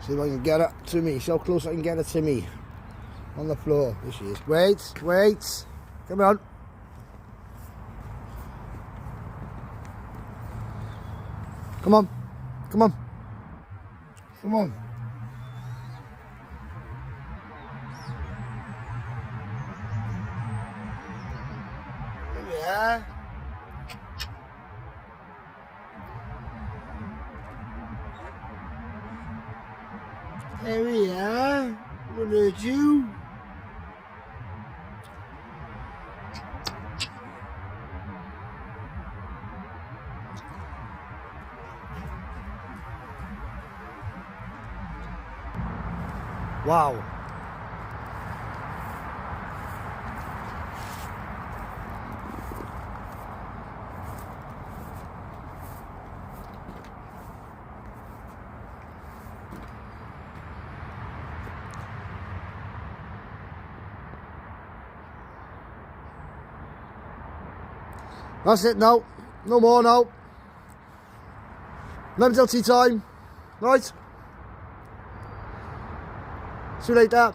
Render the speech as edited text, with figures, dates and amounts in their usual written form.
See if I can get it to me. See how close I can get it to me. On the floor. There she is. Wait, wait. Come on. Come on. Come on. Come on. There we are. There we are. Won't hurt you. Wow. That's it now. No more now. Not until tea time. Right. See you later.